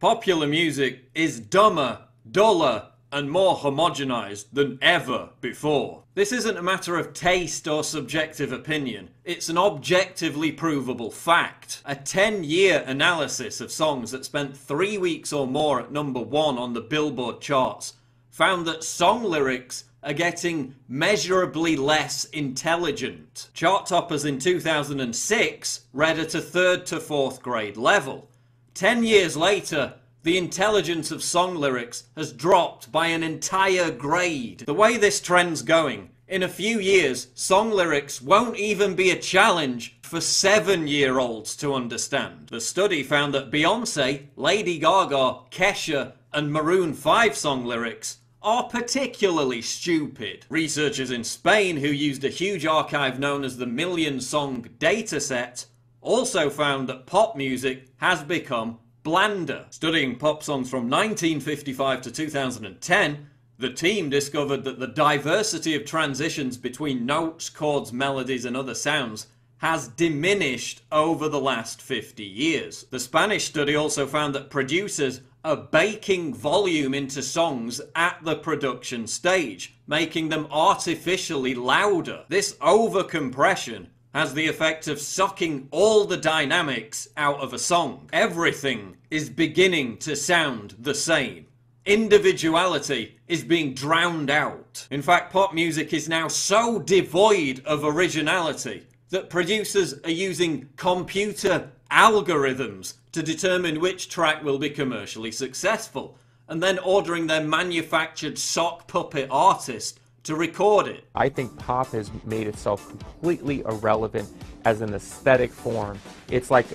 Popular music is dumber, duller, and more homogenized than ever before. This isn't a matter of taste or subjective opinion, it's an objectively provable fact. A 10-year analysis of songs that spent 3 weeks or more at #1 on the Billboard charts found that song lyrics are getting measurably less intelligent. Chart toppers in 2006 read at a 3rd to 4th grade level. 10 years later, the intelligence of song lyrics has dropped by an entire grade. The way this trend's going, in a few years, song lyrics won't even be a challenge for 7-year-olds to understand. The study found that Beyonce, Lady Gaga, Kesha, and Maroon 5 song lyrics are particularly stupid. Researchers in Spain, who used a huge archive known as the Million Song Dataset, also found that pop music has become blander. Studying pop songs from 1955 to 2010, the team discovered that the diversity of transitions between notes, chords, melodies, and other sounds has diminished over the last 50 years. The Spanish study also found that producers are baking volume into songs at the production stage, making them artificially louder. This overcompression has the effect of sucking all the dynamics out of a song. Everything is beginning to sound the same. Individuality is being drowned out. In fact, pop music is now so devoid of originality that producers are using computer algorithms to determine which track will be commercially successful, and then ordering their manufactured sock puppet artist to record it. I think pop has made itself completely irrelevant as an aesthetic form. It's like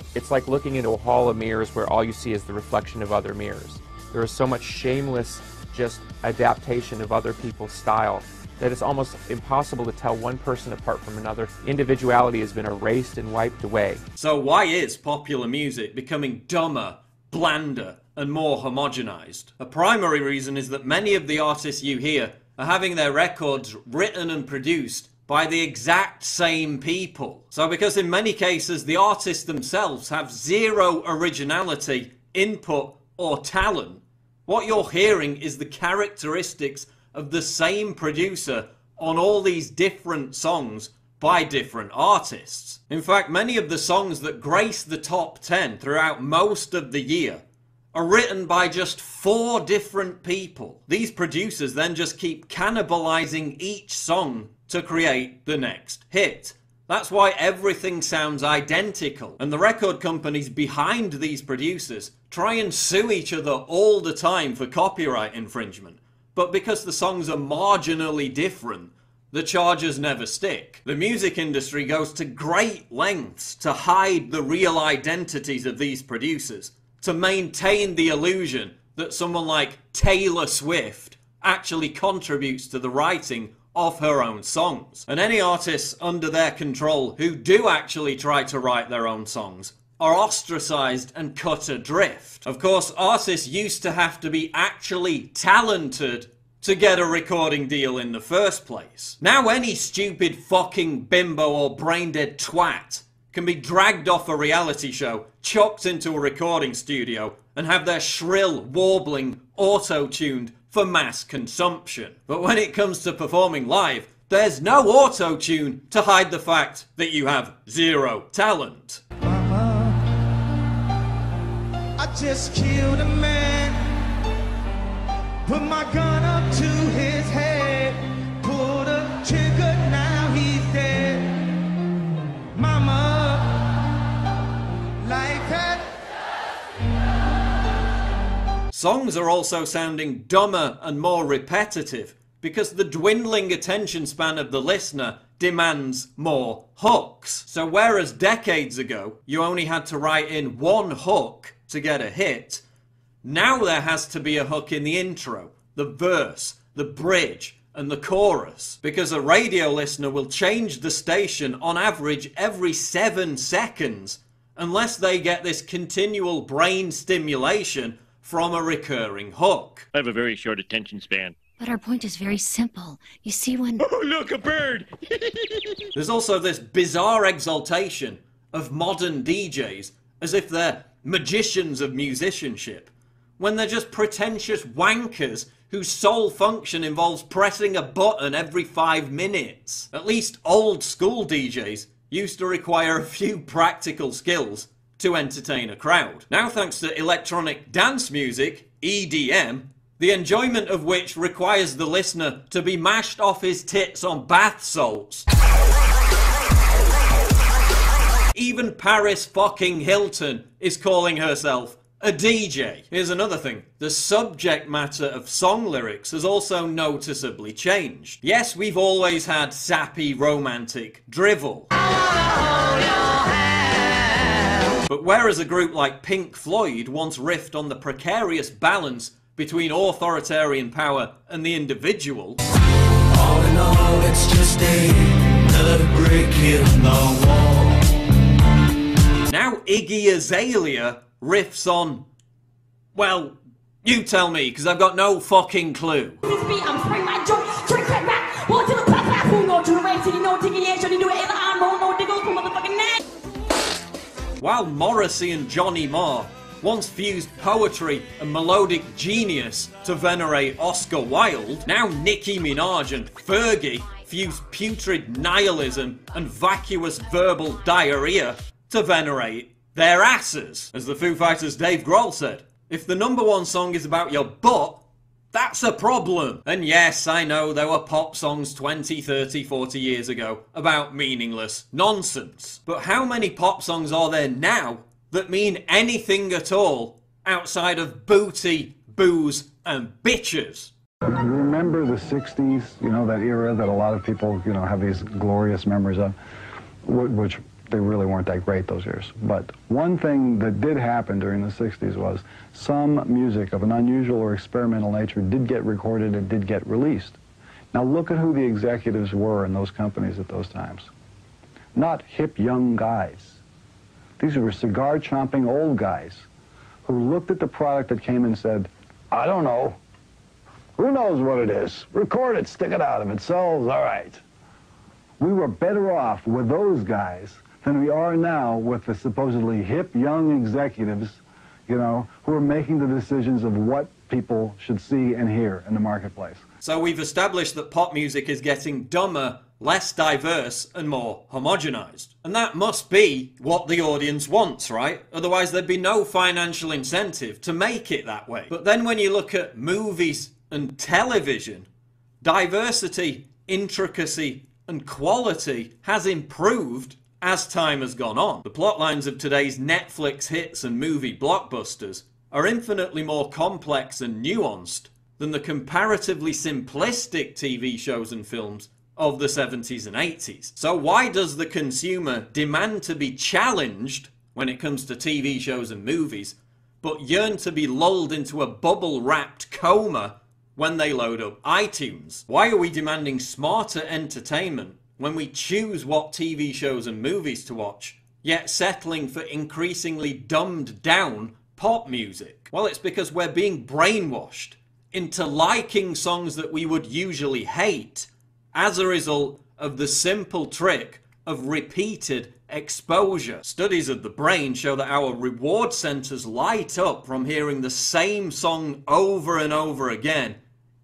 looking into a hall of mirrors where all you see is the reflection of other mirrors. There is so much shameless just adaptation of other people's style that it's almost impossible to tell one person apart from another. Individuality has been erased and wiped away. So why is popular music becoming dumber, blander, and more homogenized? A primary reason is that many of the artists you hear are having their records written and produced by the exact same people. So because in many cases the artists themselves have zero originality, input, or talent, what you're hearing is the characteristics of the same producer on all these different songs by different artists. In fact, many of the songs that grace the top 10 throughout most of the year are written by just 4 different people. These producers then just keep cannibalizing each song to create the next hit. That's why everything sounds identical, and the record companies behind these producers try and sue each other all the time for copyright infringement. But because the songs are marginally different, the charges never stick. The music industry goes to great lengths to hide the real identities of these producers, to maintain the illusion that someone like Taylor Swift actually contributes to the writing of her own songs. And any artists under their control who do actually try to write their own songs are ostracized and cut adrift. Of course, artists used to have to be actually talented to get a recording deal in the first place. Now any stupid fucking bimbo or brain-dead twat can be dragged off a reality show, chucked into a recording studio, and have their shrill warbling auto-tuned for mass consumption. But when it comes to performing live, there's no auto-tune to hide the fact that you have zero talent. I just killed a man, put my gun up to his head, pulled a trigger, now he's dead. Mama, like that. Songs are also sounding dumber and more repetitive because the dwindling attention span of the listener demands more hooks. So whereas decades ago you only had to write in one hook to get a hit, now there has to be a hook in the intro, the verse, the bridge, and the chorus, because a radio listener will change the station on average every 7 seconds unless they get this continual brain stimulation from a recurring hook. I have a very short attention span. But our point is very simple. You see, when... Oh, look, a bird! There's also this bizarre exaltation of modern DJs as if they're magicians of musicianship. when they're just pretentious wankers whose sole function involves pressing a button every 5 minutes. At least old school DJs used to require a few practical skills to entertain a crowd. Now, thanks to electronic dance music, EDM, the enjoyment of which requires the listener to be mashed off his tits on bath salts. Even Paris fucking Hilton is calling herself a DJ. Here's another thing. The subject matter of song lyrics has also noticeably changed. Yes, we've always had sappy, romantic drivel. But whereas a group like Pink Floyd once riffed on the precarious balance between authoritarian power and the individual, All in all, it's just another brick in the wall. now Iggy Azalea riffs on, well, you tell me, because I've got no fucking clue. While Morrissey and Johnny Marr once fused poetry and melodic genius to venerate Oscar Wilde, now Nicki Minaj and Fergie fuse putrid nihilism and vacuous verbal diarrhea to venerate their asses. As the Foo Fighters' Dave Grohl said, if the #1 song is about your butt, that's a problem. And yes, I know there were pop songs 20, 30, 40 years ago about meaningless nonsense. But how many pop songs are there now that mean anything at all outside of booty, booze, and bitches? Remember the 60s, that era that a lot of people, have these glorious memories of, which they really weren't that great those years. But one thing that did happen during the 60s was some music of an unusual or experimental nature did get recorded and did get released. Now look at who the executives were in those companies at those times. Not hip young guys. These were cigar-chomping old guys who looked at the product that came and said, I don't know. Who knows what it is? Record it, stick it out. If it sells, all right. We were better off with those guys than we are now with the supposedly hip young executives, who are making the decisions of what people should see and hear in the marketplace. So we've established that pop music is getting dumber, less diverse, and more homogenized. And that must be what the audience wants, right? Otherwise there'd be no financial incentive to make it that way. But then when you look at movies and television, diversity, intricacy, and quality has improved as time has gone on. The plotlines of today's Netflix hits and movie blockbusters are infinitely more complex and nuanced than the comparatively simplistic TV shows and films of the 70s and 80s. So why does the consumer demand to be challenged when it comes to TV shows and movies, but yearn to be lulled into a bubble-wrapped coma when they load up iTunes? Why are we demanding smarter entertainment when we choose what TV shows and movies to watch, yet settling for increasingly dumbed down pop music? Well, it's because we're being brainwashed into liking songs that we would usually hate as a result of the simple trick of repeated exposure. Studies of the brain show that our reward centers light up from hearing the same song over and over again,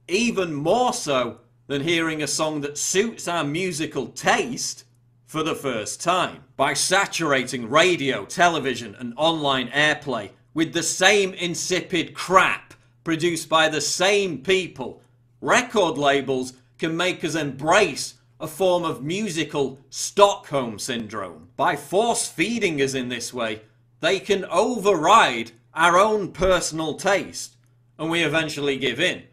even more so than hearing a song that suits our musical taste for the first time. By saturating radio, television, and online airplay with the same insipid crap produced by the same people, record labels can make us embrace a form of musical Stockholm syndrome. By force-feeding us in this way, they can override our own personal taste, and we eventually give in.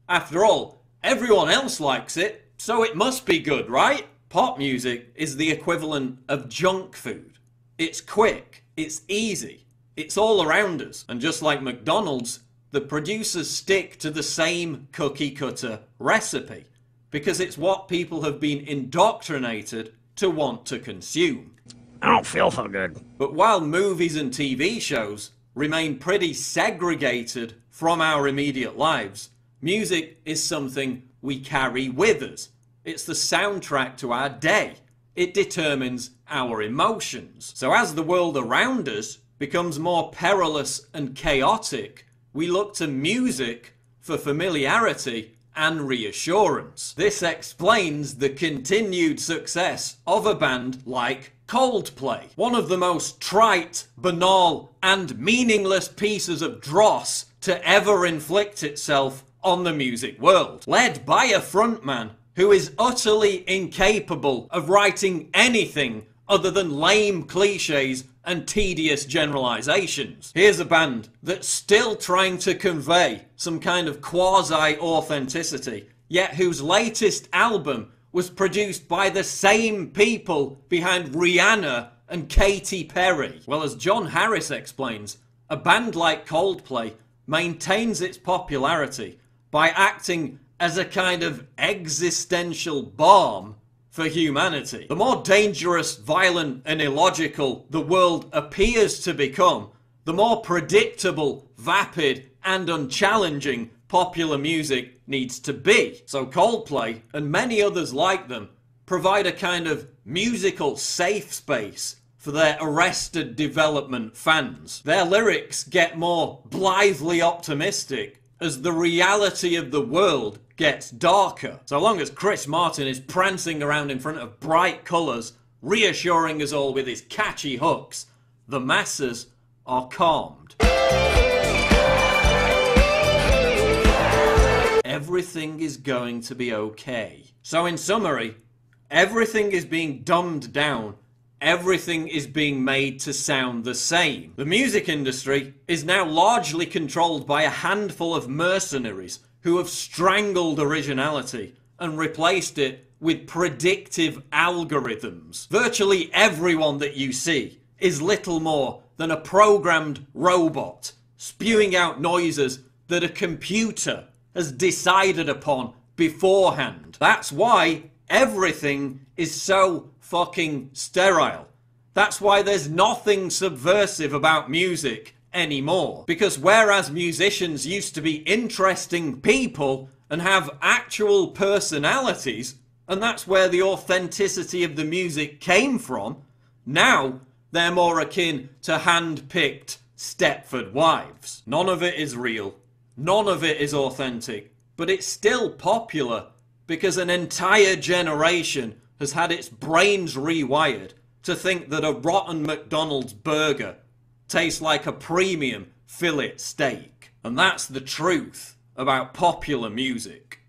After all, everyone else likes it, so it must be good, right? Pop music is the equivalent of junk food. It's quick, it's easy, it's all around us. And just like McDonald's, the producers stick to the same cookie-cutter recipe, because it's what people have been indoctrinated to want to consume. I don't feel so good. But while movies and TV shows remain pretty segregated from our immediate lives, music is something we carry with us. It's the soundtrack to our day. It determines our emotions. So as the world around us becomes more perilous and chaotic, we look to music for familiarity and reassurance. This explains the continued success of a band like Coldplay, one of the most trite, banal, and meaningless pieces of dross to ever inflict itself on the music world. Led by a frontman who is utterly incapable of writing anything other than lame cliches and tedious generalizations. Here's a band that's still trying to convey some kind of quasi-authenticity, yet whose latest album was produced by the same people behind Rihanna and Katy Perry. Well, as John Harris explains, a band like Coldplay maintains its popularity by acting as a kind of existential balm for humanity. The more dangerous, violent, and illogical the world appears to become, the more predictable, vapid, and unchallenging popular music needs to be. So Coldplay, and many others like them, provide a kind of musical safe space for their arrested development fans. Their lyrics get more blithely optimistic as the reality of the world gets darker. So long as Chris Martin is prancing around in front of bright colours, reassuring us all with his catchy hooks, the masses are calmed. Everything is going to be okay. So in summary, everything is being dumbed down. Everything is being made to sound the same. The music industry is now largely controlled by a handful of mercenaries who have strangled originality and replaced it with predictive algorithms. Virtually everyone that you see is little more than a programmed robot spewing out noises that a computer has decided upon beforehand. That's why everything is so fucking sterile. That's why there's nothing subversive about music anymore. Because whereas musicians used to be interesting people and have actual personalities, and that's where the authenticity of the music came from, now they're more akin to hand-picked Stepford wives. None of it is real. None of it is authentic. But it's still popular because an entire generation has had its brains rewired to think that a rotten McDonald's burger tastes like a premium fillet steak. And that's the truth about popular music.